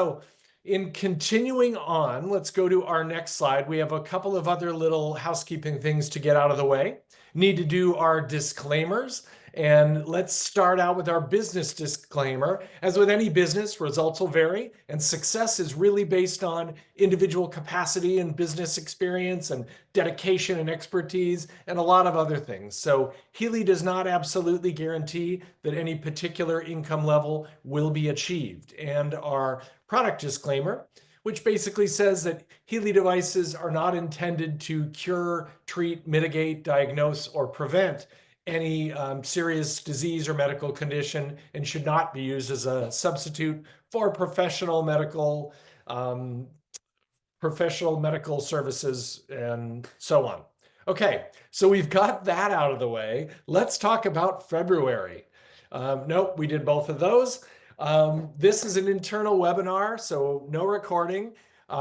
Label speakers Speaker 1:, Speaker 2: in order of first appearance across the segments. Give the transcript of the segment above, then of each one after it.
Speaker 1: So in continuing on, let's go to our next slide. We have a couple of other little housekeeping things to get out of the way. Need to do our disclaimers. And let's start out with our business disclaimer. As with any business, results will vary, and success is really based on individual capacity and business experience and dedication and expertise and a lot of other things. So Healy does not absolutely guarantee that any particular income level will be achieved. And our product disclaimer, which basically says that Healy devices are not intended to cure, treat, mitigate, diagnose, or prevent any serious disease or medical condition and should not be used as a substitute for professional medical services and so on. Okay, so we've got that out of the way. Let's talk about February. Nope, we did both of those. This is an internal webinar, so no recording.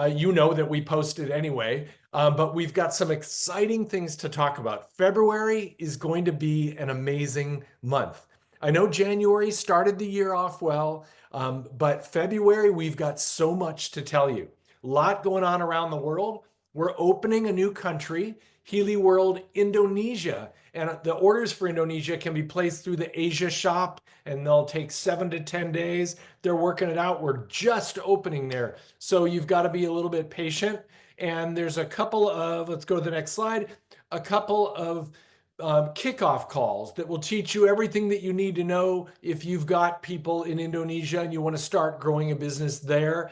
Speaker 1: You know that we posted anyway, but we've got some exciting things to talk about. February is going to be an amazing month. I know January started the year off well, but February, we've got so much to tell you. A lot going on around the world. We're opening a new country, Healy World Indonesia, and the orders for Indonesia can be placed through the Asia shop, and they'll take 7 to 10 days. They're working it out. We're just opening there. So you've got to be a little bit patient. And there's a couple of, let's go to the next slide, a couple of kickoff calls that will teach you everything that you need to know if you've got people in Indonesia and you want to start growing a business there.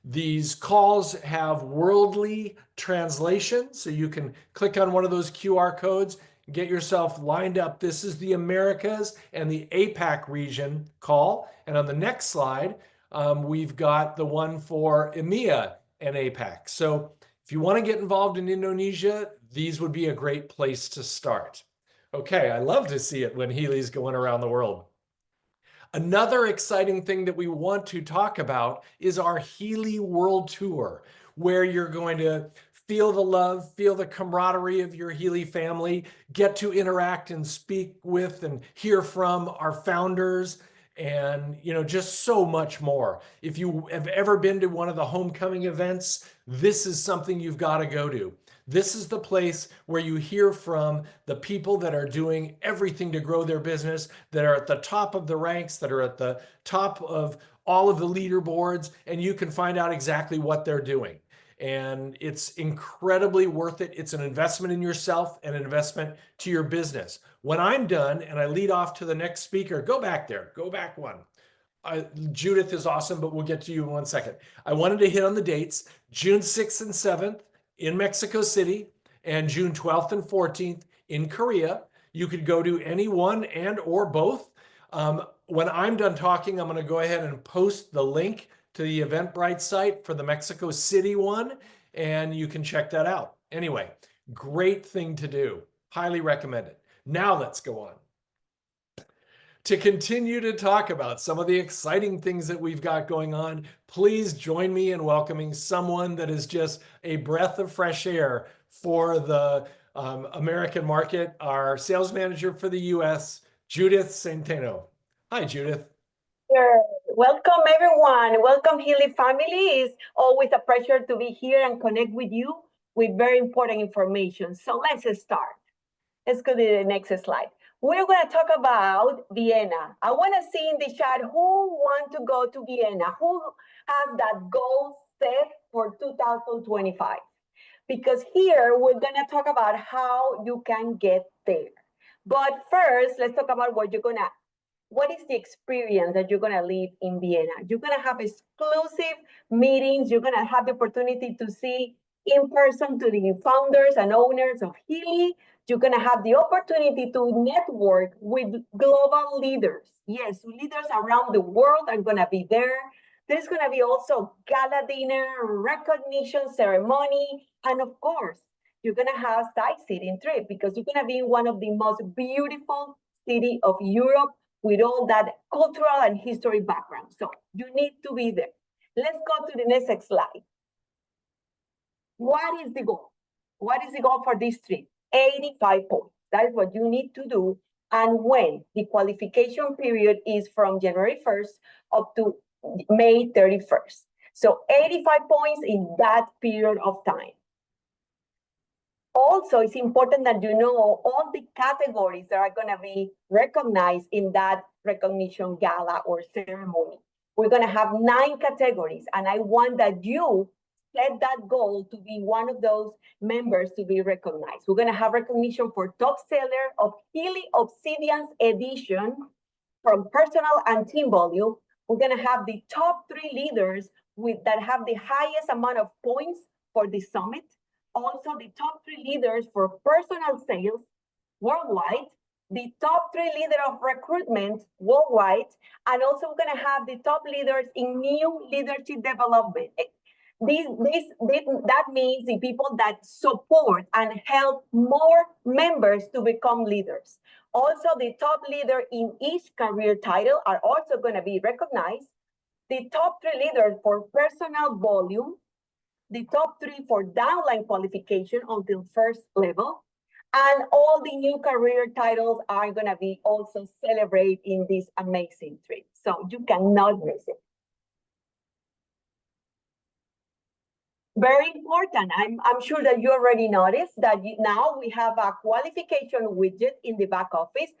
Speaker 1: These calls have worldly translation, so you can click on one of those QR codes, get yourself lined up. This is the Americas and the APAC region call. And on the next slide, we've got the one for EMEA and APAC. So if you want to get involved in Indonesia, these would be a great place to start. Okay, I love to see it when Healy's going around the world. Another exciting thing that we want to talk about is our Healy World Tour, where you're going to feel the love, feel the camaraderie of your Healy family, get to interact and speak with and hear from our founders, and just so much more. If you have ever been to one of the homecoming events, this is something you've got to go to. This is the place where you hear from the people that are doing everything to grow their business, that are at the top of the ranks, that are at the top of all of the leaderboards, and you can find out exactly what they're doing. And it's incredibly worth it. It's an investment in yourself and an investment to your business. When I'm done and I lead off to the next speaker, go back there, go back one. Judith is awesome, but we'll get to you in 1 second. I wanted to hit on the dates, June 6th and 7th in Mexico City and June 12th and 14th in Korea. You could go to any one and or both. When I'm done talking, I'm going to go ahead and post the link to the Eventbrite site for the Mexico City one, and you can check that out. Anyway, great thing to do. Highly recommend it. Now let's go on to continue to talk about some of the exciting things that we've got going on. Please join me in welcoming someone that is just a breath of fresh air for the American market, our sales manager for the US, Judith Centeno. Hi, Judith.
Speaker 2: Sure. Welcome, everyone. Welcome, Healy family. It's always a pleasure to be here and connect with you with very important information. So let's start. Let's go to the next slide. We're going to talk about Vienna. I want to see in the chat who want to go to Vienna, who has that goal set for 2025. Because here we're going to talk about how you can get there. But first, let's talk about what is the experience that you're going to live in Vienna. You're going to have exclusive meetings. You're going to have the opportunity to see in person to the founders and owners of Healy. You're going to have the opportunity to network with global leaders. Yes, leaders around the world are going to be there. There's going to be also gala dinner, recognition ceremony, and of course, you're going to have sightseeing trip because you're going to be in one of the most beautiful cities of Europe with all that cultural and history background. So you need to be there. Let's go to the next slide. What is the goal? What is the goal for this trip? 85 points. That is what you need to do. And when the qualification period is from January 1st up to May 31st. So 85 points in that period of time. Also, it's important that you know all the categories that are going to be recognized in that recognition gala or ceremony. We're going to have 9 categories, and I want that you set that goal to be one of those members to be recognized. We're going to have recognition for top seller of Healy Obsidian's edition from personal and team volume. We're going to have the top 3 leaders that have the highest amount of points for the summit. Also, the top 3 leaders for personal sales worldwide, the top 3 leaders of recruitment worldwide, and also we're going to have the top leaders in new leadership development. That means the people that support and help more members to become leaders. Also, the top leader in each career title are also going to be recognized. The top 3 leaders for personal volume, the top 3 for downline qualification until first level, and all the new career titles are going to be also celebrated in this amazing trip. So you cannot miss it. Very important. I'm sure that you already noticed that now we have a qualification widget in the back office,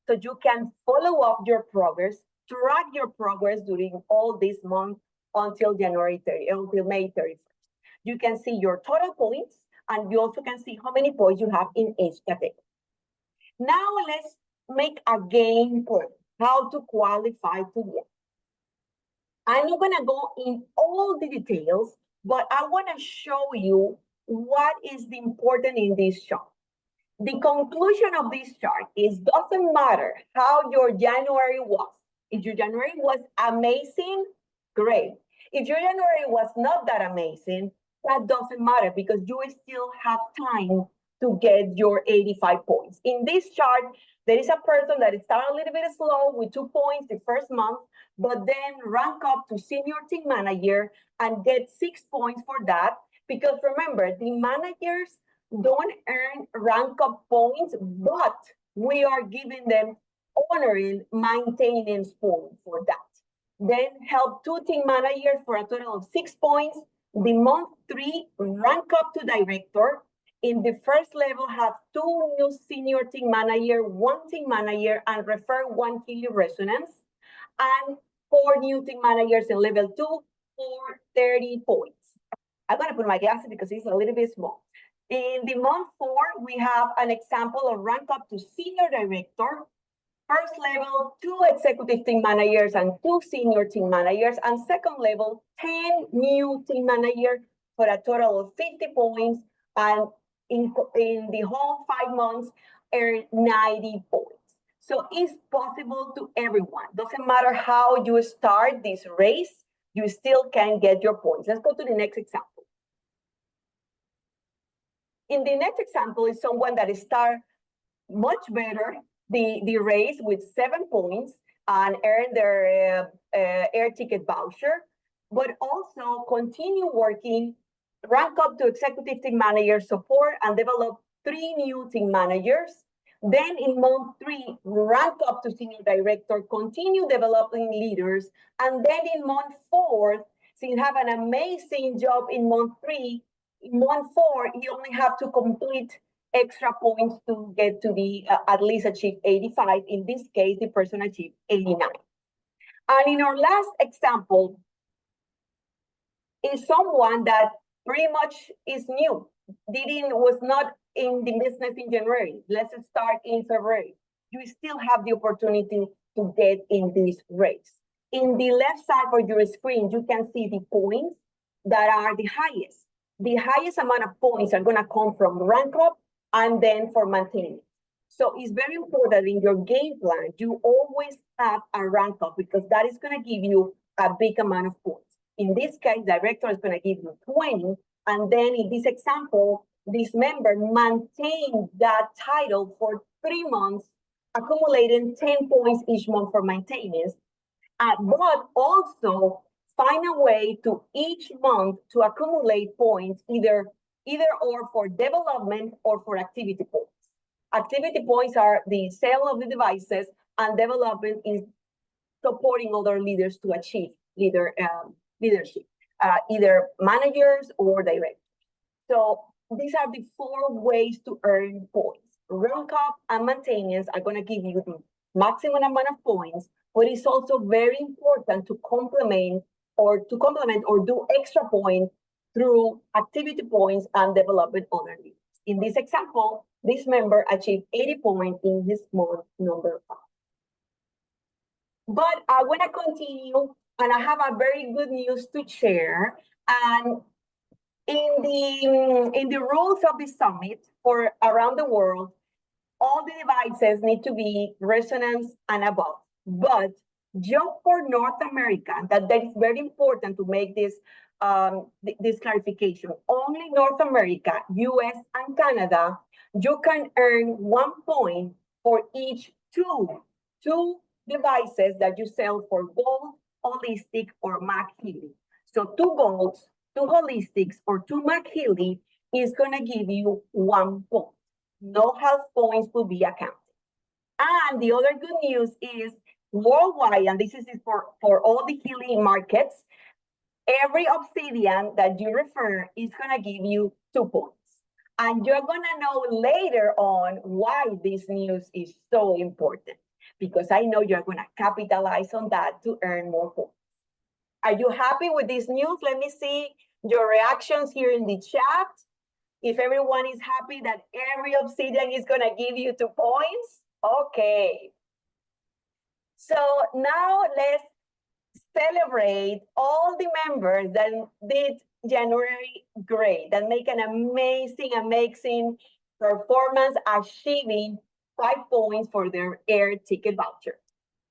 Speaker 2: so you can follow up your progress, track your progress during all this month until May 31st. You can see your total points, and you also can see how many points you have in each category. Now let's make a game plan, how to qualify to Vienna. I'm not gonna go in all the details, but I wanna show you what is the important in this chart. The conclusion of this chart is doesn't matter how your January was. If your January was amazing, great. If your January was not that amazing, that doesn't matter because you still have time to get your 85 points. In this chart, there is a person that started a little bit slow with 2 points the first month, but then rank up to senior team manager and get 6 points for that. Because remember, the managers don't earn rank up points, but we are giving them honoring maintenance points for that. Then help 2 team managers for a total of 6 points. The month 3, rank up to director. In the first level, have 2 new senior team manager, 1 team manager, and refer 1 Healy resonance, and 4 new team managers in level 2 for 30 points. I'm gonna put my glasses because it's a little bit small. In the month 4, we have an example of rank up to senior director. First level, 2 executive team managers and 2 senior team managers, and second level, 10 new team managers for a total of 50 points, and in the whole 5 months, earn 90 points. So it's possible to everyone. Doesn't matter how you start this race, you still can get your points. Let's go to the next example. In the next example is someone that start much better the race with 7 points and earn their air ticket voucher, but also continue working, rank up to executive team manager support, and develop 3 new team managers. Then in month 3, rank up to senior director, continue developing leaders. And then in month 4, since you have an amazing job in month 3, in month 4, you only have to complete extra points to get to the at least achieve 85. In this case, the person achieved 89. And in our last example is someone that pretty much is new, was not in the business in January. Let's start in February. You still have the opportunity to get in this race. In the left side of your screen, you can see the points that are the highest. The highest amount of points are going to come from rank up and then for maintenance. So it's very important in your game plan, you always have a rank up because that is going to give you a big amount of points. In this case, director is going to give you 20. And then in this example, this member maintained that title for 3 months, accumulating 10 points each month for maintenance, but also find a way to each month to accumulate points, either or for development or for activity points. Activity points are the sale of the devices, and development is supporting other leaders to achieve leadership, either managers or directors. So these are the 4 ways to earn points. Rank up and maintenance are going to give you the maximum amount of points, but it's also very important to complement or do extra points through activity points and development other leaders. In this example, this member achieved 80 points in his month number 5. But I want to continue, and I have a very good news to share. And in the rules of the summit for around the world, all the devices need to be resonance and above. But just for North America, that is very important to make this this clarification. Only North America, US, and Canada, you can earn 1 point for each two devices that you sell for gold, holistic, or Mac Healy. So 2 golds, 2 holistics, or 2 Mac Healy is going to give you 1 point. No half points will be accounted. And the other good news is worldwide, and this is for all the Healy markets, every Obsidian that you refer is going to give you 2 points. And you're going to know later on why this news is so important, because I know you're going to capitalize on that to earn more points. Are you happy with this news? Let me see your reactions here in the chat. If everyone is happy that every Obsidian is going to give you 2 points, okay. So now let's celebrate all the members that did January great, that make an amazing performance, achieving 5 points for their air ticket voucher.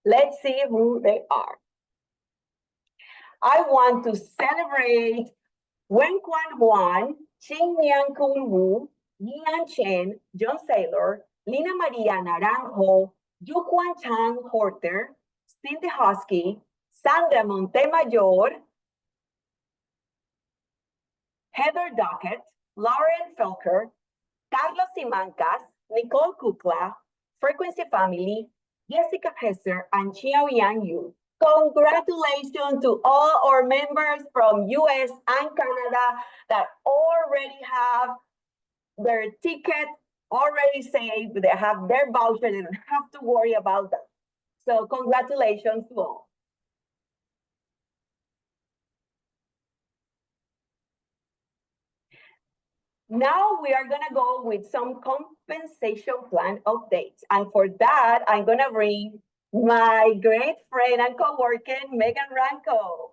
Speaker 2: Let's see who they are. I want to celebrate Wen Quan Juan, Xin Yang Kun Wu, Lian Chen, John Saylor, Lina Maria Naranjo, Yu Quan Chang Horter, Cindy Husky, Sandra Montemayor, Heather Dockett, Lauren Felker, Carlos Simancas, Nicole Kukla, Frequency Family, Jessica Hesser, and Xiao Yang Yu. Congratulations to all our members from US and Canada that already have their ticket already saved. They have their voucher. They don't have to worry about that. So congratulations to all. Now we are going to go with some compensation plan updates. And for that, I'm going to bring my great friend and co-worker, Megan Ranco.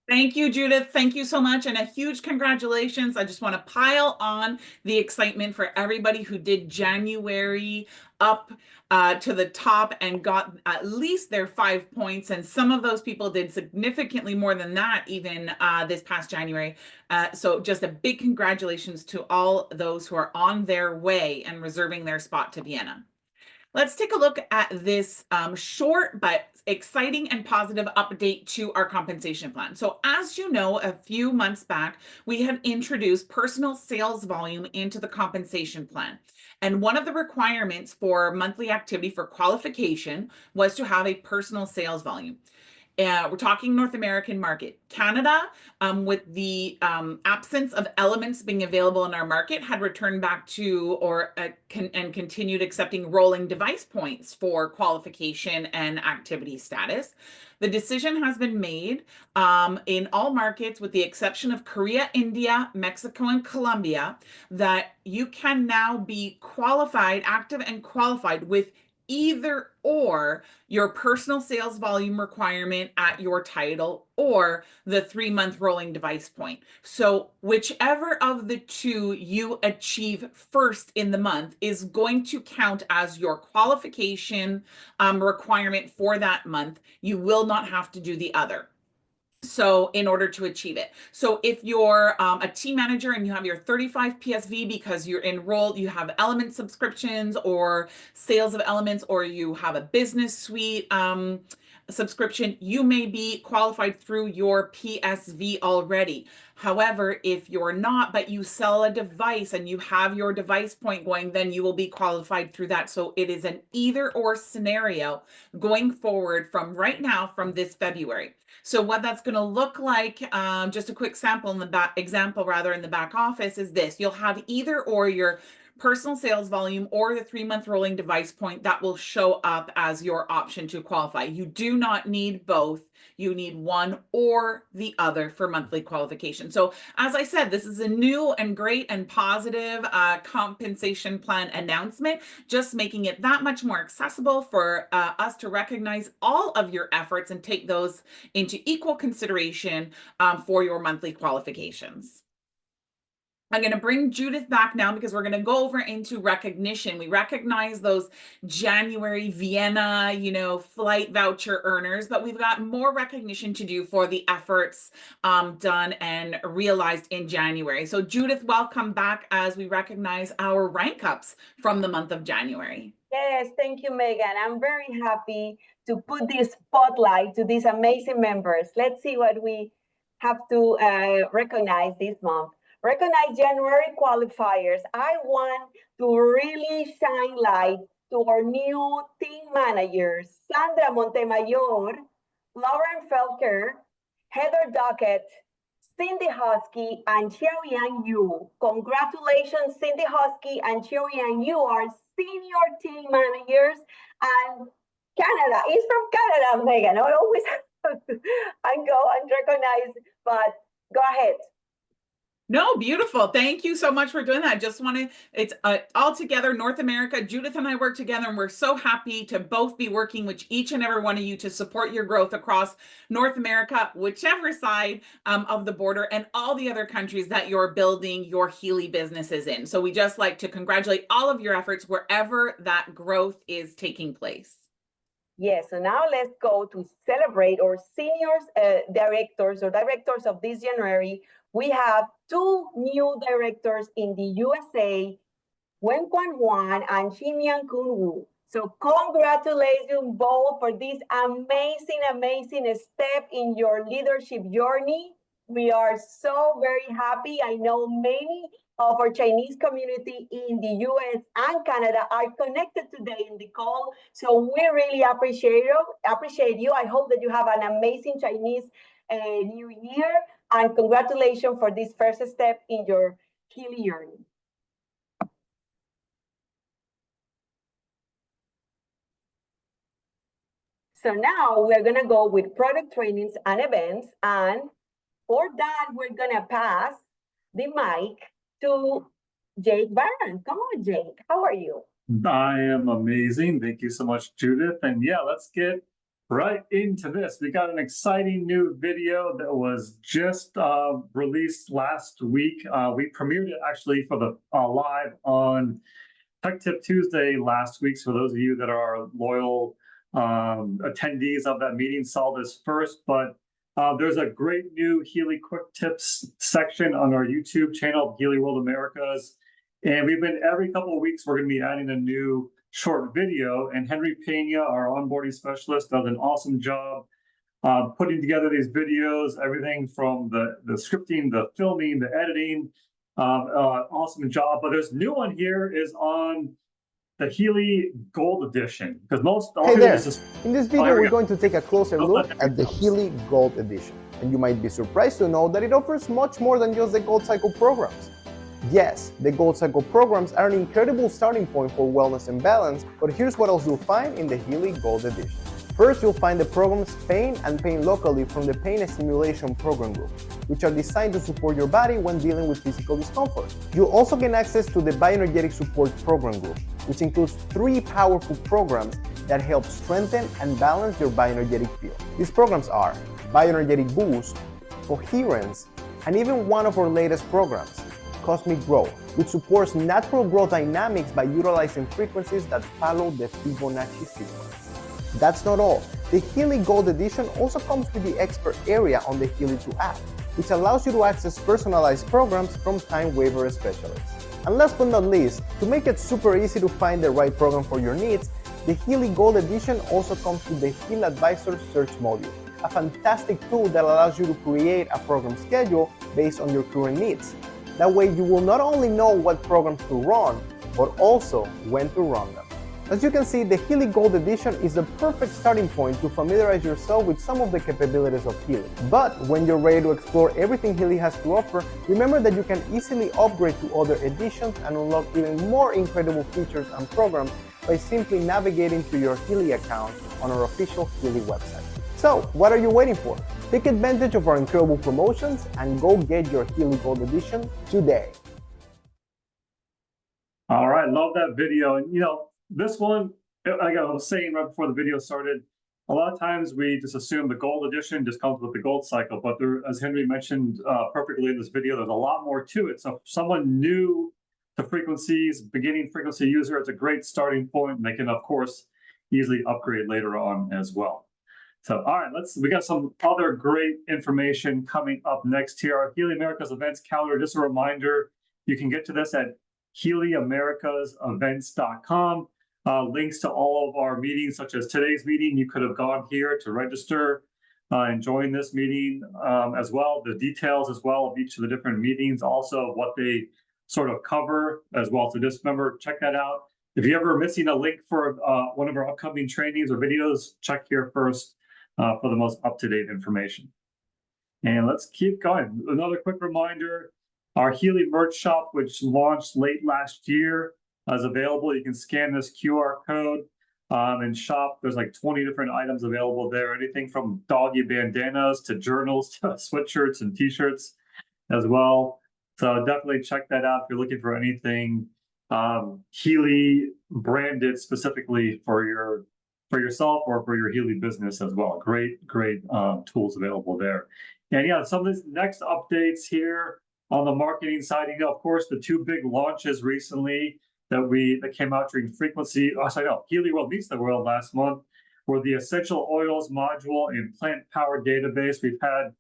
Speaker 3: Thank you, Judith. Thank you so much. And a huge congratulations. I just want to pile on the excitement for everybody who did January up to the top and got at least their 5 points. And some of those people did significantly more than that even this past January. So just a big congratulations to all those who are on their way and reserving their spot to Vienna. Let's take a look at this short but exciting and positive update to our compensation plan. So as you know, a few months back, we had introduced personal sales volume into the compensation plan. And one of the requirements for monthly activity for qualification was to have a personal sales volume. We're talking North American market. Canada, with the absence of elements being available in our market, had returned back to and continued accepting rolling device points for qualification and activity status. The decision has been made in all markets, with the exception of Korea, India, Mexico, and Colombia, that you can now be qualified, active and qualified with either or your personal sales volume requirement at your title or the 3-month rolling device point. So whichever of the 2 you achieve first in the month is going to count as your qualification requirement for that month. You will not have to do the other. So in order to achieve it. So if you're a team manager and you have your 35 PSV because you're enrolled, you have element subscriptions or sales of elements, or you have a business suite subscription, you may be qualified through your PSV already. However, if you're not, but you sell a device and you have your device point going, then you will be qualified through that. So it is an either or scenario going forward from right now, from this February. So what that's going to look like, just a quick sample in the back in the back office is this. You'll have either or your personal sales volume or the 3-month rolling device point that will show up as your option to qualify. You do not need both. You need one or the other for monthly qualification. So as I said, this is a new and great and positive compensation plan announcement, just making it that much more accessible for us to recognize all of your efforts and take those into equal consideration for your monthly qualifications. I'm going to bring Judith back now because we're going to go over into recognition. We recognize those January Vienna, flight voucher earners, but we've got more recognition to do for the efforts done and realized in January. So Judith, welcome back as we recognize our rank ups from the month of January.
Speaker 2: Yes, thank you, Megan. I'm very happy to put this spotlight to these amazing members. Let's see what we have to recognize this month. Recognize January qualifiers. I want to really shine light to our new team managers, Sandra Montemayor, Lauren Felker, Heather Dockett, Cindy Husky, and Xiaoyan Yu. Congratulations, Cindy Husky and Xiaoyan Yu are senior team managers, and Canada is from Canada, Megan. I always have to go and recognize, but go ahead.
Speaker 3: No, beautiful. Thank you so much for doing that. I just want to, it's all together, North America. Judith and I work together, and we're so happy to both be working with each and every one of you to support your growth across North America, whichever side of the border, and all the other countries that you're building your Healy businesses in. So we just like to congratulate all of your efforts wherever that growth is taking place.
Speaker 2: Yes, so now let's go to celebrate our seniors directors of this January. We have 2 new directors in the USA, Wen Quan Wan and Xinyan Kun Wu. So congratulations both for this amazing step in your leadership journey. We are so very happy. I know many of our Chinese community in the US and Canada are connected today in the call. So we really appreciate you. I hope that you have an amazing Chinese New Year. And congratulations for this first step in your Healy journey. So now we're going to go with product trainings and events. And for that, we're going to pass the mic to Jake Barron. Come on, Jake. How are you?
Speaker 4: I am amazing. Thank you so much, Judith. And yeah, let's get right into this. We got an exciting new video that was just released last week. We premiered it actually for the live on Tech Tip Tuesday last week. So those of you that are loyal attendees of that meeting saw this first, but there's a great new Healy Quick Tips section on our YouTube channel, Healy World Americas. And we've been, every couple of weeks, we're going to be adding a new short video, and Henry Pena, our onboarding specialist, does an awesome job putting together these videos, everything from the scripting, the filming, the editing, awesome job. But there's a new one here is on the Healy Gold Edition, because
Speaker 5: Hey there, in this video we're going to take a closer look at the Healy Gold Edition, and you might be surprised to know that it offers much more than just the Gold Cycle programs. Yes, the Gold Cycle programs are an incredible starting point for wellness and balance, but here's what else you'll find in the Healy Gold Edition. First, you'll find the programs Pain and Pain Locally from the Pain Stimulation Program Group, which are designed to support your body when dealing with physical discomfort. You'll also gain access to the Bioenergetic Support Program Group, which includes 3 powerful programs that help strengthen and balance your bioenergetic field. These programs are Bioenergetic Boost, Coherence, and even one of our latest programs, Cosmic Growth, which supports natural growth dynamics by utilizing frequencies that follow the Fibonacci sequence. That's not all. The Healy Gold Edition also comes with the Expert area on the Healy 2 app, which allows you to access personalized programs from time waiver specialists. And last but not least, to make it super easy to find the right program for your needs, The Healy Gold Edition also comes with the Healy Advisor Search module, a fantastic tool that allows you to create a program schedule based on your current needs. That way you will not only know what programs to run, but also when to run them. As you can see, the Healy Gold Edition is the perfect starting point to familiarize yourself with some of the capabilities of Healy. But when you're ready to explore everything Healy has to offer, remember that you can easily upgrade to other editions and unlock even more incredible features and programs by simply navigating to your Healy account on our official Healy website. So, what are you waiting for? Take advantage of our incredible promotions and go get your Healy Gold Edition today.
Speaker 4: All right, love that video. And this one, like I was saying right before the video started, a lot of times we just assume the gold edition just comes with the gold cycle, but there, as Henry mentioned perfectly in this video, there's a lot more to it. So if someone new to frequencies, beginning frequency user, it's a great starting point, and they can, of course, easily upgrade later on as well. So, all right, we got some other great information coming up next here. Our Healy Americas events calendar, just a reminder, you can get to this at HealyAmericasEvents.com. Links to all of our meetings, such as today's meeting. You could have gone here to register and join this meeting as well. The details as well of each of the different meetings, also what they sort of cover as well. So just remember, check that out. If you're ever missing a link for one of our upcoming trainings or videos, check here first for the most up-to-date information. And let's keep going. Another quick reminder, our Healy merch shop, which launched late last year, is available. You can scan this QR code and shop. There's like 20 different items available there. Anything from doggy bandanas to journals to sweatshirts and t-shirts as well. So definitely check that out if you're looking for anything Healy branded specifically for yourself or for your Healy business as well. Great tools available there. And yeah, some of these next updates here on the marketing side, of course, the two big launches recently that came out during Healy World Meets the World last month were the Essential Oils module and Plant Power Database. We've had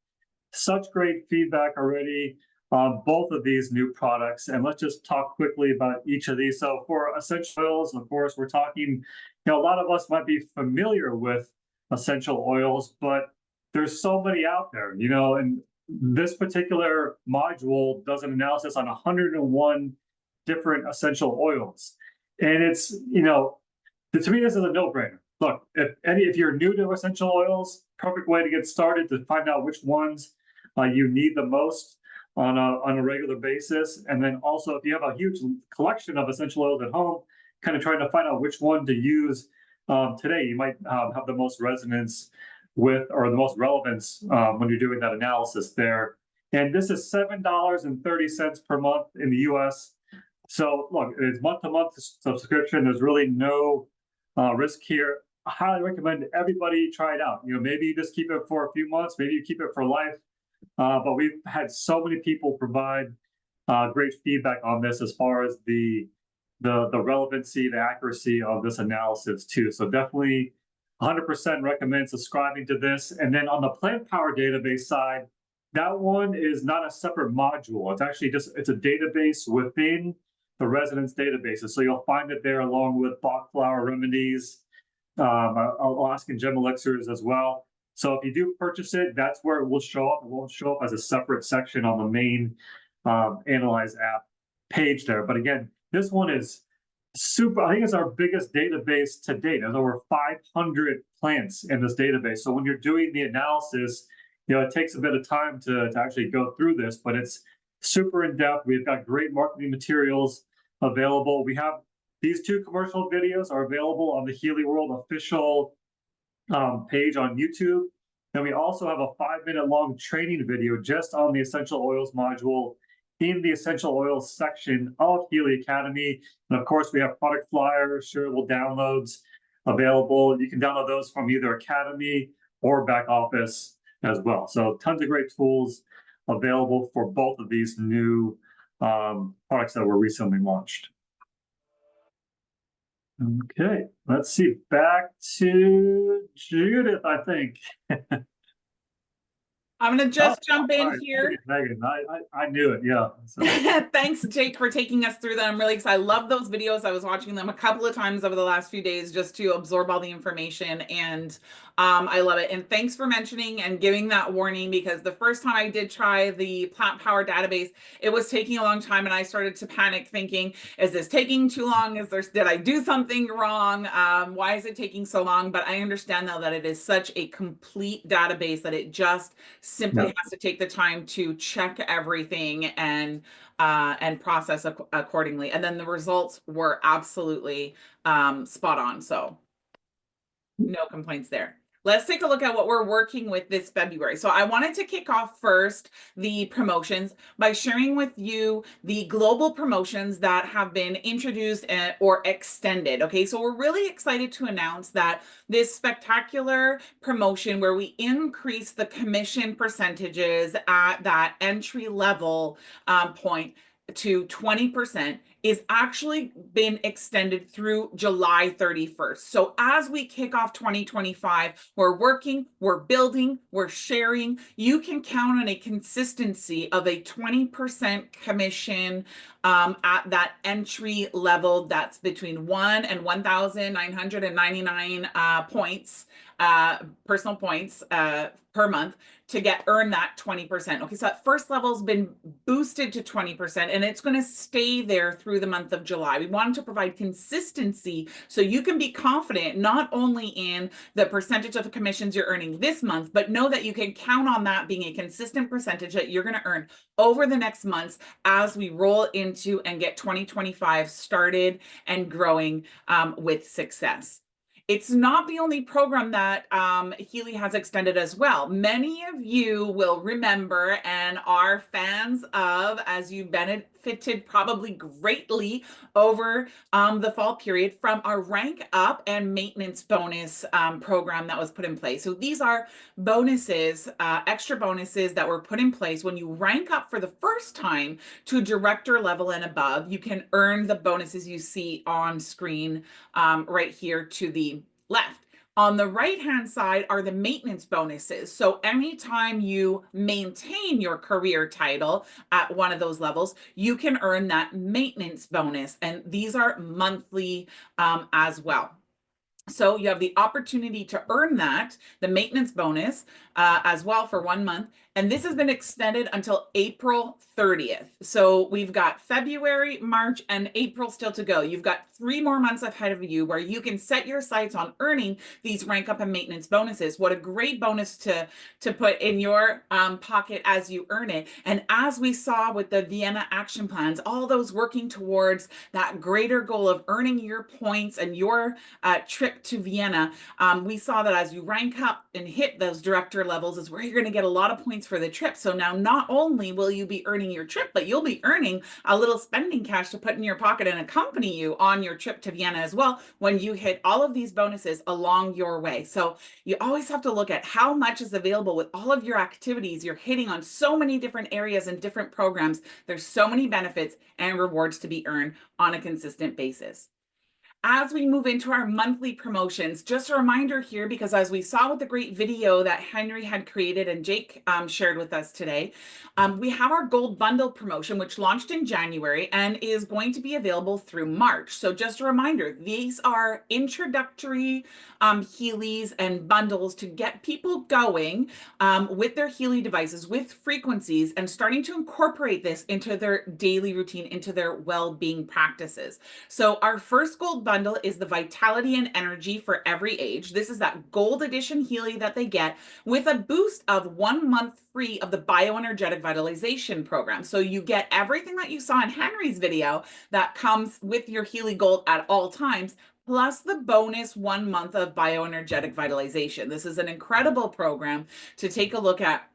Speaker 4: such great feedback already on both of these new products, and let's just talk quickly about each of these. So for essential oils, of course, we're talking, a lot of us might be familiar with essential oils, but there's so many out there, and this particular module does an analysis on 101 different essential oils. And it's, to me, this is a no-brainer. Look, if you're new to essential oils, perfect way to get started to find out which ones you need the most on a regular basis. And then also, if you have a huge collection of essential oils at home, kind of trying to find out which one to use today, you might have the most resonance with, or the most relevance when you're doing that analysis there. And this is $7.30 per month in the US. So look, it's month-to-month subscription. There's really no risk here. I highly recommend everybody try it out. Maybe you just keep it for a few months, maybe you keep it for life. But we've had so many people provide great feedback on this as far as the relevancy, the accuracy of this analysis too. So definitely 100% recommend subscribing to this. And then on the Plant Power Database side, that one is not a separate module. It's actually it's a database within the residence databases. So you'll find it there along with Bach flower remedies, Alaskan gem elixirs as well. So if you do purchase it, that's where it will show up. It won't show up as a separate section on the main Analyze app page there. But again, this one is super. I think it's our biggest database to date. There's over 500 plants in this database. So when you're doing the analysis, it takes a bit of time to actually go through this, but it's super in-depth. We've got great marketing materials available. We have these two commercial videos are available on the Healy World official page on YouTube. And we also have a 5-minute long training video just on the essential oils module in the essential oils section of Healy Academy. And of course, we have product flyers, shareable downloads available. You can download those from either Academy or Backoffice as well. So tons of great tools available for both of these new products that were recently launched. Okay, let's see. Back to Judith, I think.
Speaker 3: I'm going to just jump in
Speaker 4: all right,
Speaker 3: here.
Speaker 4: Megan, I knew it. Yeah. So,
Speaker 3: Thanks, Jake, for taking us through that. I'm really excited. I love those videos. I was watching them a couple of times over the last few days just to absorb all the information, and I love it. And thanks for mentioning and giving that warning, because the first time I did try the Plant Power database, it was taking a long time, and I started to panic thinking, is this taking too long? Did I do something wrong? Why is it taking so long? But I understand now that it is such a complete database that it just simply has to take the time to check everything and process accordingly. And then the results were absolutely spot on. So no complaints there. Let's take a look at what we're working with this February. So I wanted to kick off first the promotions by sharing with you the global promotions that have been introduced or extended. Okay, so we're really excited to announce that this spectacular promotion where we increase the commission percentages at that entry level point to 20% is actually been extended through July 31st. So as we kick off 2025, we're working, we're building, we're sharing. You can count on a consistency of a 20% commission at that entry level. That's between 1 and 1,999 points, personal points per month to earn that 20%. Okay, so that first level has been boosted to 20%, and it's going to stay there through the month of July. We wanted to provide consistency so you can be confident not only in the percentage of the commissions you're earning this month, but know that you can count on that being a consistent percentage that you're going to earn over the next months as we roll into and get 2025 started and growing with success. It's not the only program that Healy has extended as well. Many of you will remember and are fans of, as you benefited probably greatly over the fall period from our rank up and maintenance bonus program that was put in place. So these are bonuses, extra bonuses that were put in place when you rank up for the first time to director level and above. You can earn the bonuses you see on screen right here to the left. On the right-hand side are the maintenance bonuses. So anytime you maintain your career title at one of those levels, you can earn that maintenance bonus. And these are monthly as well. So you have the opportunity to earn that, the maintenance bonus, as well for 1 month. And this has been extended until April 30th. So we've got February, March, and April still to go. You've got 3 more months ahead of you where you can set your sights on earning these rank up and maintenance bonuses. What a great bonus to put in your pocket as you earn it. And as we saw with the Vienna action plans, all those working towards that greater goal of earning your points and your trip to Vienna, we saw that as you rank up and hit those director levels is where you're going to get a lot of points for the trip. So now not only will you be earning your trip, but you'll be earning a little spending cash to put in your pocket and accompany you on your trip to Vienna as well when you hit all of these bonuses along your way. So you always have to look at how much is available with all of your activities. You're hitting on so many different areas and different programs. There's so many benefits and rewards to be earned on a consistent basis. As we move into our monthly promotions, just a reminder here, because as we saw with the great video that Henry had created and Jake shared with us today, we have our gold bundle promotion, which launched in January and is going to be available through March. So just a reminder, these are introductory Healys and bundles to get people going with their Healy devices, with frequencies, and starting to incorporate this into their daily routine, into their well-being practices. So our first gold bundle is the Vitality and Energy for Every Age. This is that gold edition Healy that they get with a boost of 1 month free of the bioenergetic vitalization program. So you get everything that you saw in Henry's video that comes with your Healy Gold at all times, plus the bonus 1 month of bioenergetic vitalization. This is an incredible program to take a look at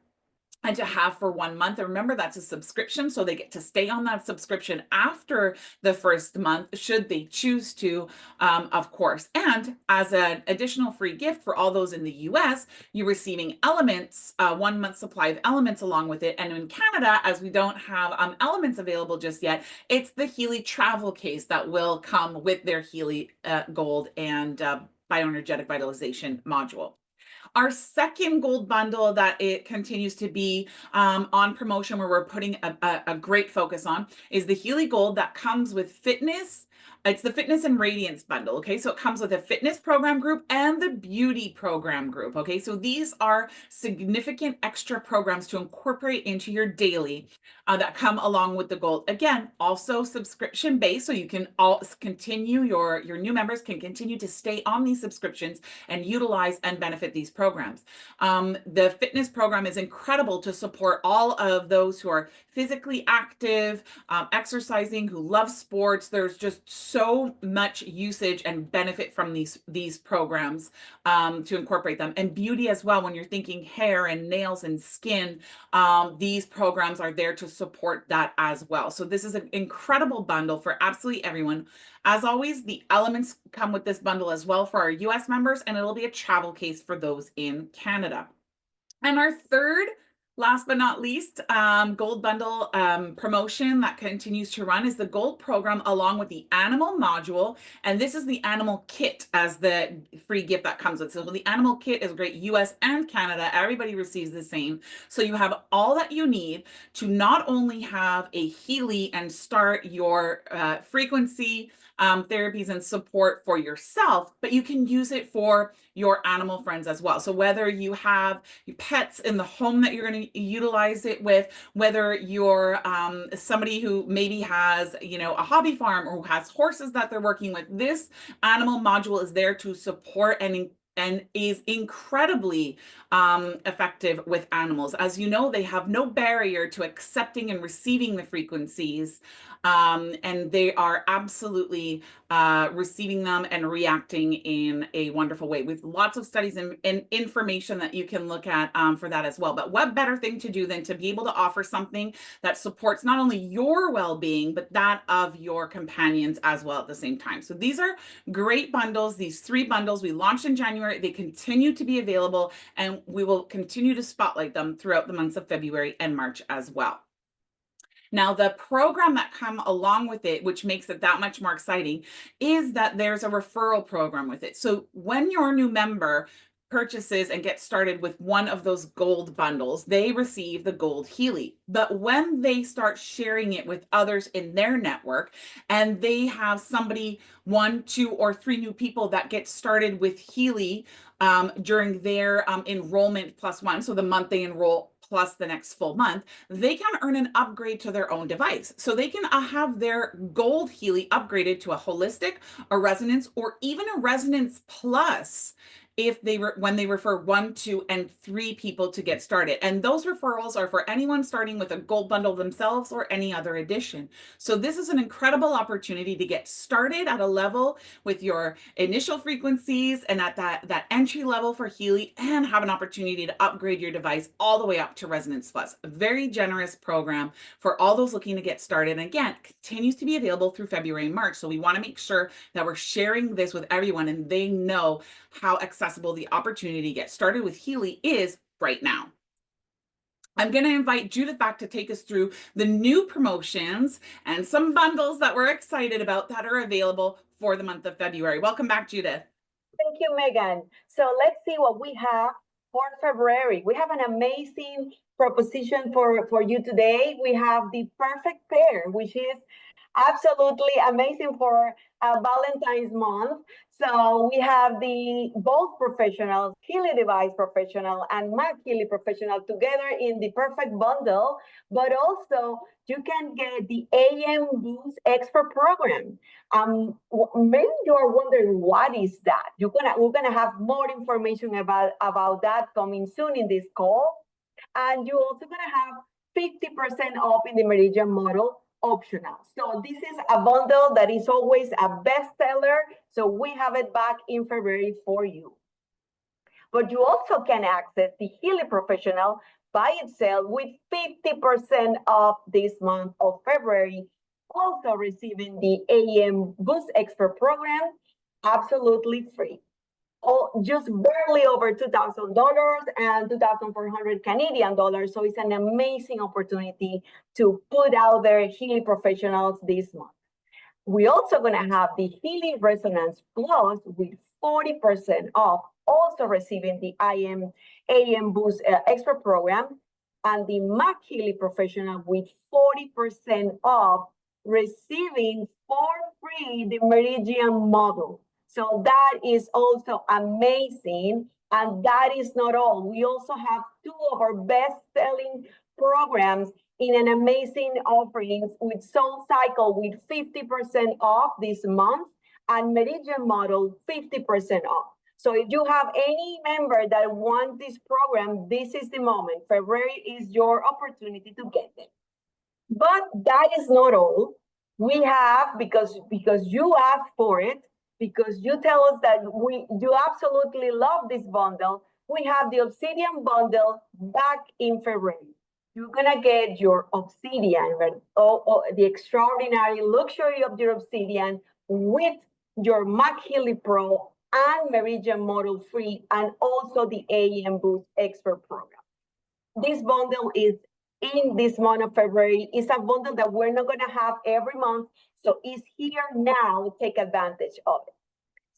Speaker 3: and to have for 1 month. And remember, that's a subscription, so they get to stay on that subscription after the first month, should they choose to, of course. And as an additional free gift for all those in the US, you're receiving elements, 1 month supply of elements along with it. And in Canada, as we don't have elements available just yet, it's the Healy travel case that will come with their Healy Gold and bioenergetic vitalization module. Our second gold bundle that it continues to be on promotion, where we're putting a great focus on, is the Healy Gold that comes with fitness. It's the fitness and radiance bundle. Okay, so it comes with a fitness program group and the beauty program group. Okay, so these are significant extra programs to incorporate into your daily that come along with the gold. Again, also subscription based, so you can all continue, your new members can continue to stay on these subscriptions and utilize and benefit these programs. The fitness program is incredible to support all of those who are physically active, exercising, who love sports. There's just so much usage and benefit from these programs to incorporate them. And beauty as well, when you're thinking hair and nails and skin, these programs are there to support that as well. So this is an incredible bundle for absolutely everyone. As always, the elements come with this bundle as well for our US members, and it'll be a travel case for those in Canada. And our third, last but not least, gold bundle promotion that continues to run is the gold program along with the animal module. And this is the animal kit as the free gift that comes with. So the animal kit is great, US and Canada. Everybody receives the same. So you have all that you need to not only have a Healy and start your frequency therapies and support for yourself, but you can use it for your animal friends as well. So whether you have pets in the home that you're going to utilize it with, whether you're somebody who maybe has, a hobby farm or who has horses that they're working with, this animal module is there to support and is incredibly effective with animals. As you know, they have no barrier to accepting and receiving the frequencies, and they are absolutely receiving them and reacting in a wonderful way, with lots of studies and information that you can look at for that as well. But what better thing to do than to be able to offer something that supports not only your well-being, but that of your companions as well at the same time. So these are great bundles. These 3 bundles we launched in January. They continue to be available, and we will continue to spotlight them throughout the months of February and March as well. Now, the program that come along with it, which makes it that much more exciting, is that there's a referral program with it. So when your new member purchases and gets started with one of those gold bundles, they receive the gold Healy. But when they start sharing it with others in their network, and they have somebody, 1, 2, or 3 new people that get started with Healy during their enrollment +1, so the month they enroll plus the next full month, they can earn an upgrade to their own device. So they can have their gold Healy upgraded to a holistic, a resonance, or even a resonance plus if they when they refer 1, 2, and 3 people to get started. And those referrals are for anyone starting with a gold bundle themselves or any other edition. So this is an incredible opportunity to get started at a level with your initial frequencies and at that entry level for Healy, and have an opportunity to upgrade your device all the way up to Resonance Plus. A very generous program for all those looking to get started. And again, continues to be available through February and March. So we want to make sure that we're sharing this with everyone and they know how accessible the opportunity to get started with Healy is right now. I'm going to invite Judith back to take us through the new promotions and some bundles that we're excited about that are available for the month of February. Welcome back, Judith.
Speaker 2: Thank you, Megan. So let's see what we have for February. We have an amazing proposition for you today. We have the perfect pair, which is absolutely amazing for Valentine's month. So we have the both professionals, Healy Device Professional and Mac Healy Professional, together in the perfect bundle, but also you can get the AM Boost Expert Program. Maybe you're wondering what is that? We're gonna have more information about that coming soon in this call. And you're also gonna have 50% off in the Meridian model, optional. So this is a bundle that is always a bestseller. So we have it back in February for you. But you also can access the Healy Professional by itself with 50% off this month of February. Also receiving the AM Boost Expert Program absolutely free. Just barely over $2,000 and 2,400 Canadian dollars. So it's an amazing opportunity to put out there Healy Professionals this month. We're also going to have the Healy Resonance Plus with 40% off also receiving the A.M. Boost Expert Program, and the Healy Professional with 40% off, receiving for free the Meridian model. So that is also amazing. And that is not all. We also have two of our best-selling programs in an amazing offerings with Soul Cycle with 50% off this month, and Meridian model 50% off. So if you have any member that want this program, this is the moment. February is your opportunity to get it. But that is not all. We have, because you asked for it, because you tell us that you absolutely love this bundle, we have the Obsidian bundle back in February. You're gonna get your Obsidian, the extraordinary luxury of your Obsidian with your Healy Pro and Meridian model free, and also the A.M. Boost Expert Program. This bundle is in this month of February. It's a bundle that we're not gonna have every month, so it's here now. Take advantage of it.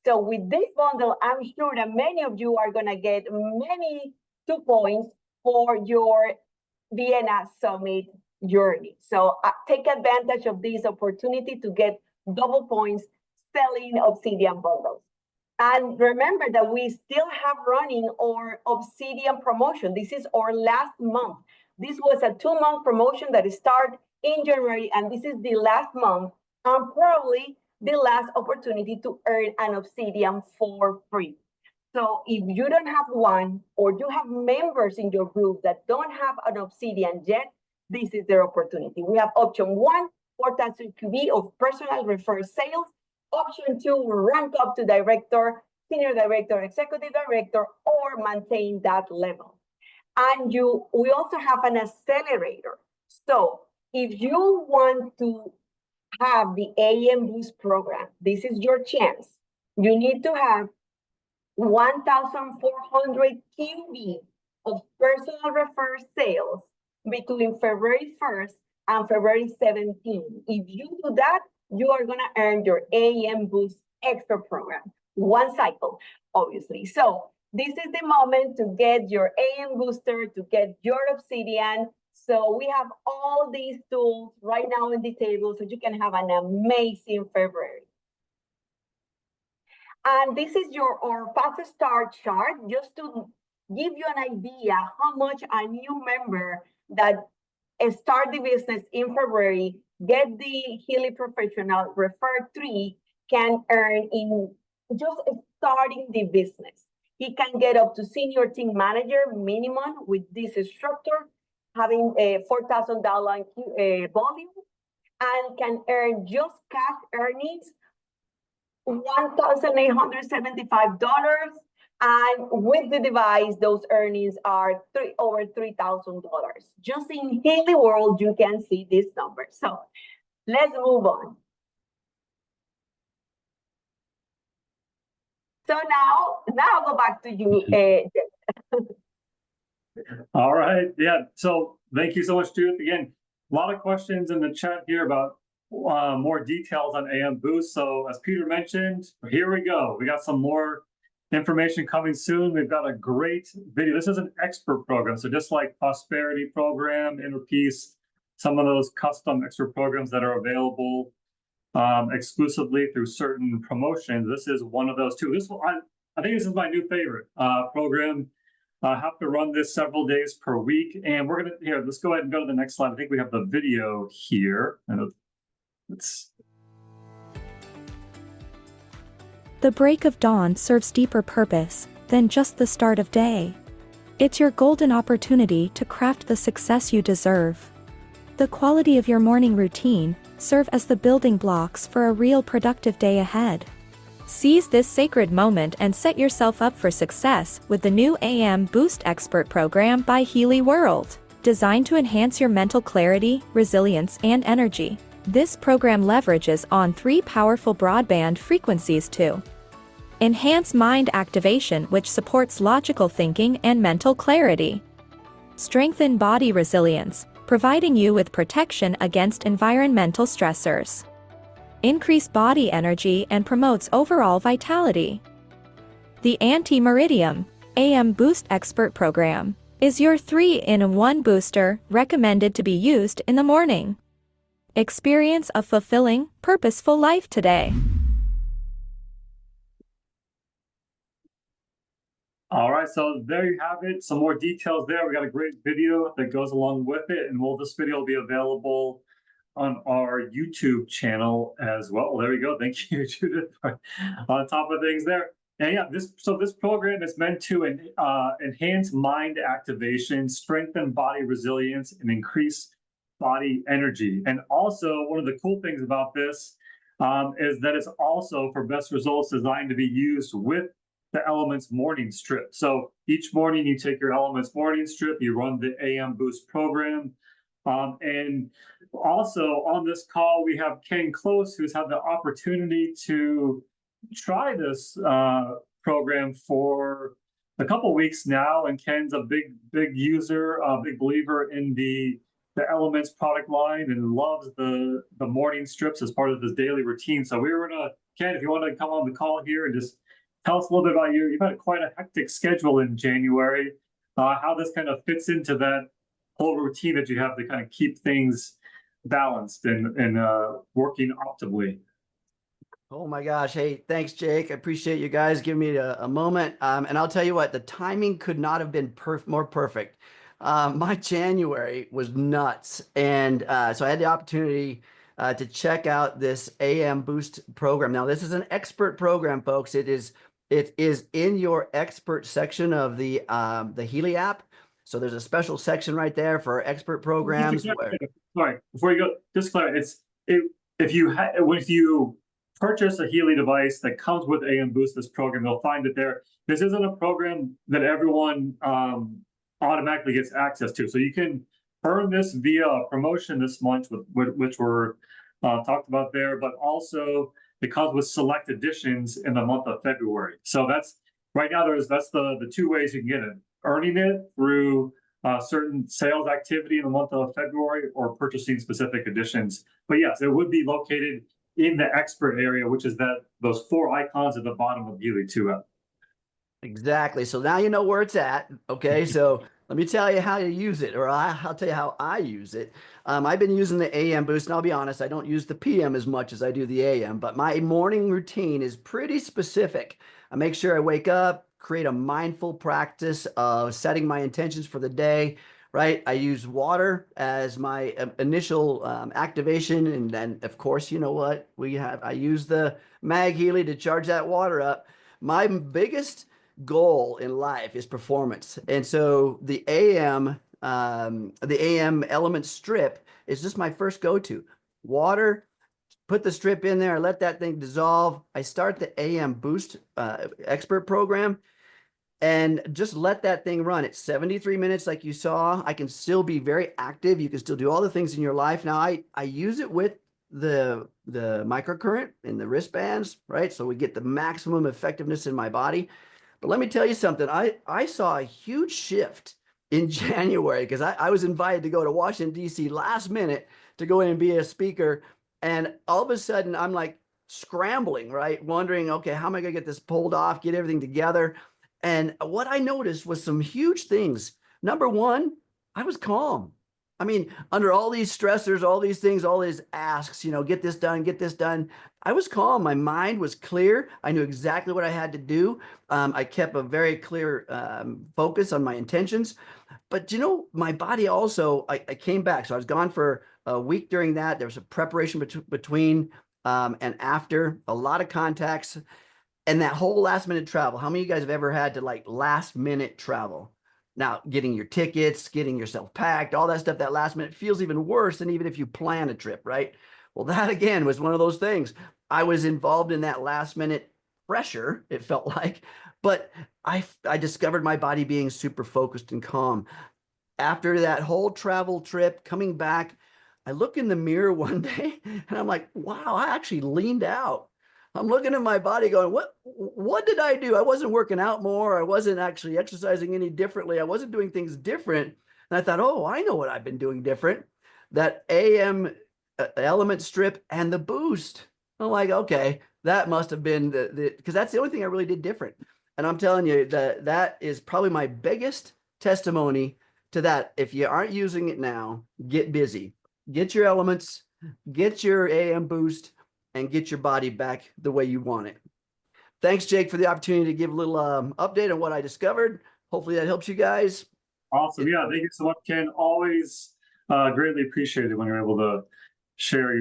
Speaker 2: So with this bundle, I'm sure that many of you are gonna get many 2 points for your Vienna Summit journey. So take advantage of this opportunity to get double points selling Obsidian bundles. And remember that we still have running our Obsidian promotion. This is our last month. This was a 2-month promotion that started in January, and this is the last month, and probably the last opportunity to earn an Obsidian for free. So if you don't have one, or you have members in your group that don't have an Obsidian yet, this is their opportunity. We have option 1, 4,000 QB of personal referred sales. Option 2, rank up to director, senior director, executive director, or maintain that level. And we also have an accelerator. So if you want to have the A.M. Boost program, this is your chance. You need to have 1,400 QB of personal referred sales between February 1st and February 17th. If you do that, you are gonna earn your A.M. Boost Extra program. 1 cycle, obviously. So this is the moment to get your A.M. Booster, to get your Obsidian. So we have all these tools right now on the table so you can have an amazing February. And this is our fast start chart, just to give you an idea how much a new member that start the business in February, get the Healy Professional Refer 3, can earn in just starting the business. He can get up to senior team manager minimum with this structure, having a $4,000 volume, and can earn just cash earnings $1,875, and with the device, those earnings are over $3,000. Just in Healy World, you can see this number. So let's move on. So now I'll go back to you.
Speaker 4: All right. Yeah. So thank you so much, Judith. Again, a lot of questions in the chat here about more details on A.M. Boost. So as Peter mentioned, here we go. We got some more information coming soon. We've got a great video. This is an expert program. So just like Prosperity Program, Inner Peace, some of those custom expert programs that are available exclusively through certain promotions. This is one of those too. This one, I think this is my new favorite program. I have to run this several days per week. And we're going to, here, let's go ahead and go to the next slide. I think we have the video here. And
Speaker 6: the break of dawn serves deeper purpose than just the start of day. It's your golden opportunity to craft the success you deserve. The quality of your morning routine serve as the building blocks for a real productive day ahead. Seize this sacred moment and set yourself up for success with the new A.M. Boost Expert Program by Healy World. Designed to enhance your mental clarity, resilience, and energy, this program leverages on 3 powerful broadband frequencies to enhance mind activation, which supports logical thinking and mental clarity, strengthen body resilience, providing you with protection against environmental stressors, increase body energy and promotes overall vitality, The Anti-Meridium AM Boost Expert Program is your 3-in-1 booster recommended to be used in the morning. Experience a fulfilling, purposeful life today.
Speaker 4: All right, so there you have it. Some more details there. We got a great video that goes along with it, and this video will be available on our YouTube channel as well. There we go. Thank you, Judith, on top of things there. And yeah, this program is meant to enhance mind activation, strengthen body resilience, and increase body energy. And also, one of the cool things about this is that it's also, for best results, designed to be used with the Elements morning strip. So each morning you take your Elements morning strip, you run the AM Boost program. And also on this call, we have Ken Close, who's had the opportunity to try this program for a couple weeks now. And Ken's a big user, a big believer in the Elements product line and loves the morning strips as part of his daily routine. So we were gonna, Ken, if you want to come on the call here and just tell us a little bit about you've had quite a hectic schedule in January, how this kind of fits into that whole routine that you have to kind of keep things balanced and working optimally.
Speaker 7: Oh my gosh. Hey, thanks, Jake. I appreciate you guys giving me a moment. And I'll tell you what, the timing could not have been more perfect. My January was nuts. And so I had the opportunity to check out this AM Boost program. Now, this is an expert program, folks. It is in your expert section of the Healy app. So there's a special section right there for expert programs.
Speaker 4: Sorry, before you go, just clarify. If you purchase a Healy device that comes with AM Boost, this program, you'll find that this isn't a program that everyone automatically gets access to. So you can earn this via a promotion this month, which were talked about there, but also it comes with select editions in the month of February. So that's right now. That's the two ways you can get it: earning it through certain sales activity in the month of February, or purchasing specific editions. But yes, it would be located in the expert area, which is those 4 icons at the bottom of Healy 2 app.
Speaker 7: Exactly. So now you know where it's at. Okay. So let me tell you how to use it, or I'll tell you how I use it. I've been using the AM Boost, and I'll be honest, I don't use the PM as much as I do the AM, but my morning routine is pretty specific. I make sure I wake up, create a mindful practice of setting my intentions for the day, right? I use water as my initial activation. And then, of course, you know what? I use the Mag Healy to charge that water up. My biggest goal in life is performance. And so the AM element strip is just my first go-to. Water, put the strip in there, let that thing dissolve. I start the AM Boost expert program and just let that thing run. It's 73 minutes like you saw. I can still be very active. You can still do all the things in your life. Now I use it with the microcurrent in the wristbands, right? So we get the maximum effectiveness in my body. But let me tell you something. I saw a huge shift in January because I was invited to go to Washington, D.C. last minute to go in and be a speaker. And all of a sudden, I'm like scrambling, right? Wondering, okay, how am I going to get this pulled off, get everything together? And what I noticed was some huge things. Number one, I was calm. I mean, under all these stressors, all these things, all these asks, get this done, get this done. I was calm. My mind was clear. I knew exactly what I had to do. I kept a very clear focus on my intentions. But, my body also, I came back. So I was gone for a week during that. There was a preparation between and after, a lot of contacts. And that whole last minute travel. How many of you guys have ever had to last minute travel? Now, getting your tickets, getting yourself packed, all that stuff, that last minute feels even worse than even if you plan a trip, right? Well, that again was one of those things. I was involved in that last minute pressure, it felt like, but I discovered my body being super focused and calm. After that whole travel trip, coming back, I look in the mirror one day and I'm like, wow, I actually leaned out. I'm looking at my body going, what did I do? I wasn't working out more. I wasn't actually exercising any differently. I wasn't doing things different. And I thought, oh, I know what I've been doing different. That AM element strip and the boost. I'm like, okay, that must have been because that's the only thing I really did different. And I'm telling you that that is probably my biggest testimony to that. If you aren't using it now, get busy, get your elements, get your AM boost, and get your body back the way you want it. Thanks, Jake, for the opportunity to give a little update on what I discovered. Hopefully that helps you guys.
Speaker 4: Awesome. Yeah, thank you so much, Ken. Always greatly appreciated when you're able to share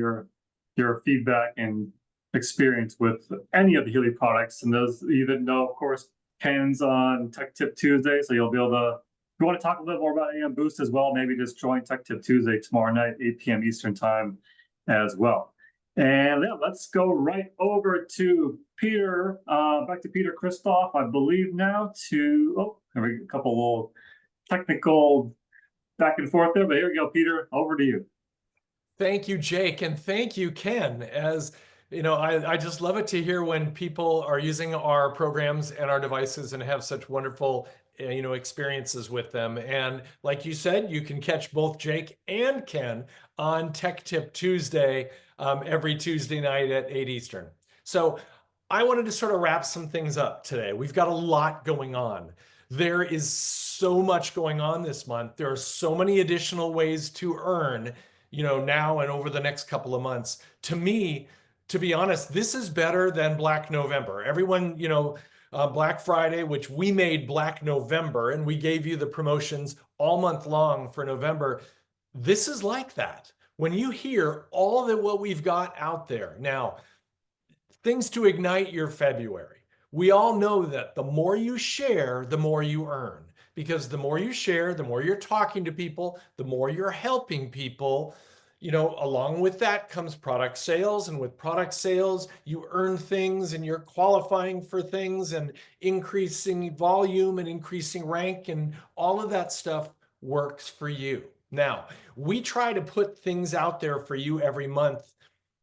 Speaker 4: your feedback and experience with any of the Healy products. And those you didn't know, of course, Ken's on Tech Tip Tuesday, so you'll be able to. If you want to talk a little more about AM Boost as well, maybe just join Tech Tip Tuesday tomorrow night, 8 p.m. Eastern Time as well. And yeah, let's go right over to Peter, back to Peter Christoff, I believe now to, there we go, a couple little technical back and forth there, but here we go, Peter, over to you.
Speaker 1: Thank you, Jake, and thank you, Ken. As you know, I just love it to hear when people are using our programs and our devices and have such wonderful experiences with them. And like you said, you can catch both Jake and Ken on Tech Tip Tuesday every Tuesday night at 8 Eastern. So I wanted to sort of wrap some things up today. We've got a lot going on. There is so much going on this month. There are so many additional ways to earn, now and over the next couple of months. To me, to be honest, this is better than Black November. Everyone, Black Friday, which we made Black November, and we gave you the promotions all month long for November. This is like that. When you hear all that what we've got out there now, things to ignite your February. We all know that the more you share, the more you earn, because the more you share, the more you're talking to people, the more you're helping people. Along with that comes product sales, and with product sales, you earn things and you're qualifying for things and increasing volume and increasing rank, and all of that stuff works for you. Now, we try to put things out there for you every month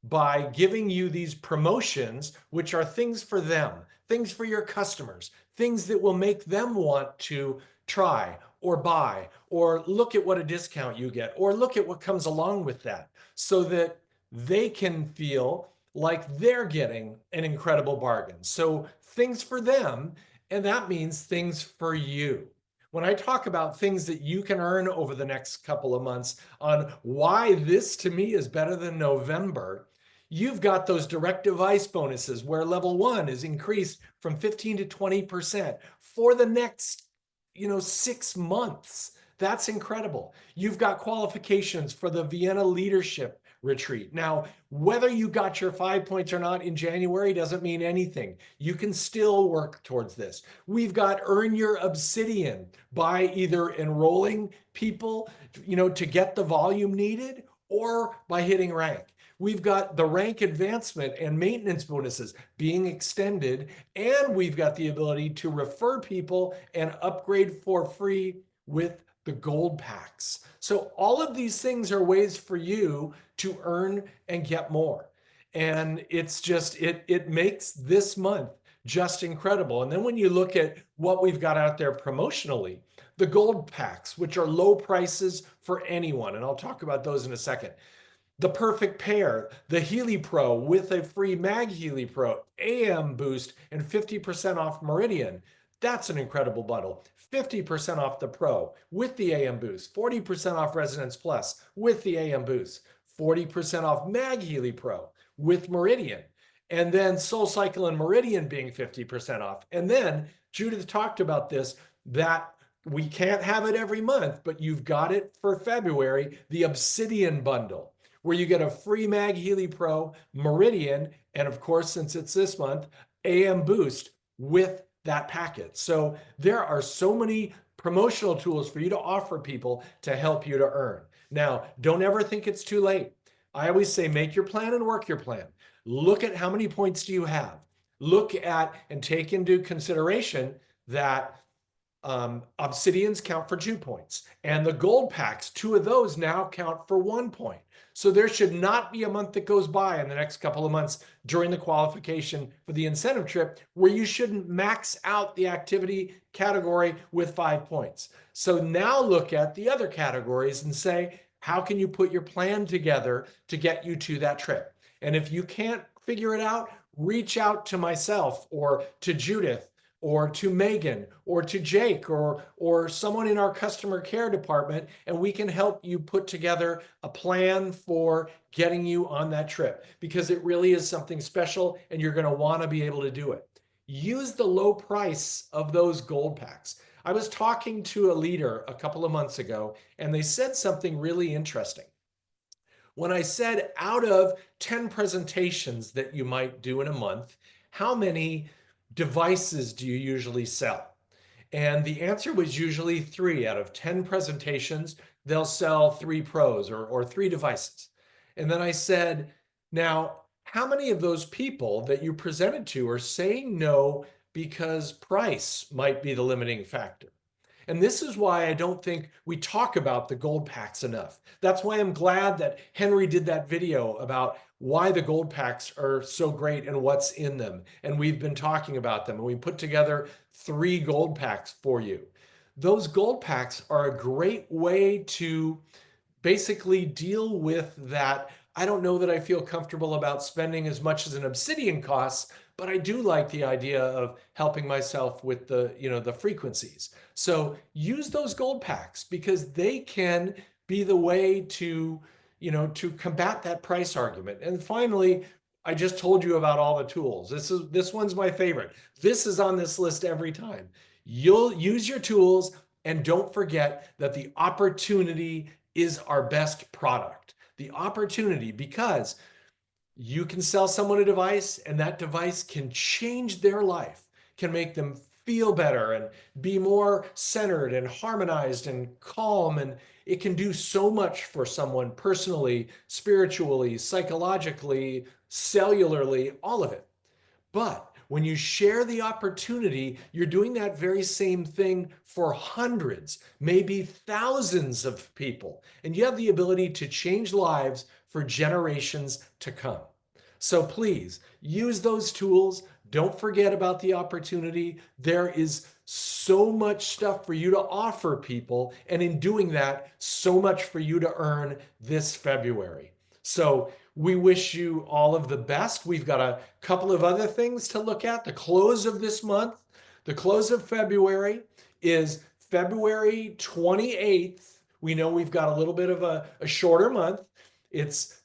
Speaker 1: by giving you these promotions, which are things for them, things for your customers, things that will make them want to try or buy or look at what a discount you get or look at what comes along with that, so that they can feel like they're getting an incredible bargain. So things for them, and that means things for you. When I talk about things that you can earn over the next couple of months on why this to me is better than November, you've got those direct device bonuses where level 1 is increased from 15 to 20% for the next 6 months. That's incredible. You've got qualifications for the Vienna leadership retreat. Now, whether you got your 5 points or not in January doesn't mean anything. You can still work towards this. We've got Earn Your Obsidian by either enrolling people, to get the volume needed, or by hitting rank. We've got the rank advancement and maintenance bonuses being extended, and we've got the ability to refer people and upgrade for free with the gold packs. So all of these things are ways for you to earn and get more. And it's just, it makes this month just incredible. And then when you look at what we've got out there promotionally, the gold packs, which are low prices for anyone, and I'll talk about those in a second. The perfect pair, the Healy Pro with a free Mag Healy Pro, AM boost, and 50% off Meridian. That's an incredible bundle. 50% off the Pro with the AM boost, 40% off Resonance Plus with the AM boost, 40% off Mag Healy Pro with Meridian, and then Soul Cycle and Meridian being 50% off. And then Judith talked about this, that we can't have it every month, but you've got it for February, the Obsidian bundle, where you get a free Mag Healy Pro, Meridian, and of course, since it's this month, AM boost with that packet. So there are so many promotional tools for you to offer people to help you to earn. Now, don't ever think it's too late. I always say, make your plan and work your plan. Look at how many points do you have. Look at and take into consideration that Obsidians count for 2 points, and the gold packs, 2 of those now count for 1 point. So there should not be a month that goes by in the next couple of months during the qualification for the incentive trip where you shouldn't max out the activity category with 5 points. So now look at the other categories and say, how can you put your plan together to get you to that trip? And if you can't figure it out, reach out to myself or to Judith or to Megan or to Jake or someone in our customer care department, and we can help you put together a plan for getting you on that trip, because it really is something special and you're going to want to be able to do it. Use the low price of those gold packs. I was talking to a leader a couple of months ago, and they said something really interesting. When I said, out of 10 presentations that you might do in a month, how many devices do you usually sell? And the answer was usually 3 out of 10 presentations. They'll sell 3 pros or 3 devices. And then I said, now, how many of those people that you presented to are saying no because price might be the limiting factor? And this is why I don't think we talk about the gold packs enough. That's why I'm glad that Henry did that video about why the gold packs are so great and what's in them. And we've been talking about them, and we put together 3 gold packs for you. Those gold packs are a great way to basically deal with that. I don't know that I feel comfortable about spending as much as an Obsidian costs, but I do like the idea of helping myself with the, the frequencies. So use those gold packs, because they can be the way to, to combat that price argument. And finally, I just told you about all the tools. This one's my favorite. This is on this list every time. You'll use your tools, and don't forget that the opportunity is our best product. The opportunity, because you can sell someone a device, and that device can change their life, can make them feel better and be more centered and harmonized and calm. And it can do so much for someone personally, spiritually, psychologically, cellularly, all of it. But when you share the opportunity, you're doing that very same thing for hundreds, maybe thousands of people. And you have the ability to change lives for generations to come. So please use those tools. Don't forget about the opportunity. There is so much stuff for you to offer people. And in doing that, so much for you to earn this February. So we wish you all of the best. We've got a couple of other things to look at. The close of this month, the close of February, is February 28th. We know we've got a little bit of a shorter month. It's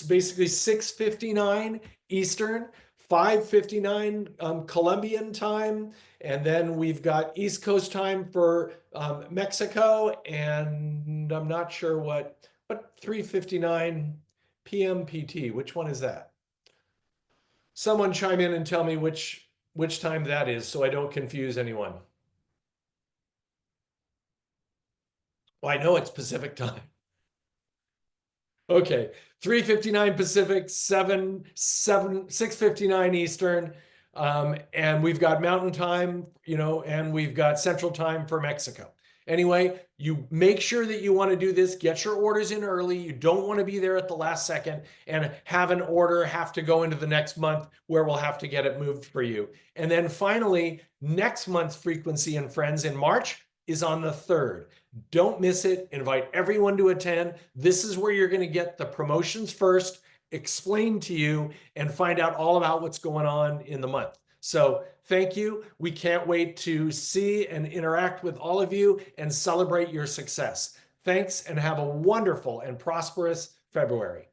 Speaker 1: basically 6:59 Eastern, 5:59 Colombian time, and then we've got East Coast time for Mexico, and I'm not sure what 3:59 p.m. PT. Which one is that? Someone chime in and tell me which time that is, so I don't confuse anyone. Well, I know it's Pacific time. Okay, 3:59 Pacific, 6:59 Eastern, and we've got Mountain Time, and we've got Central Time for Mexico. Anyway, you make sure that you want to do this. Get your orders in early. You don't want to be there at the last second and have an order have to go into the next month where we'll have to get it moved for you. And then finally, next month's Frequency and Friends in March is on the 3rd. Don't miss it. Invite everyone to attend. This is where you're going to get the promotions first, explained to you, and find out all about what's going on in the month. So thank you. We can't wait to see and interact with all of you and celebrate your success. Thanks, and have a wonderful and prosperous February.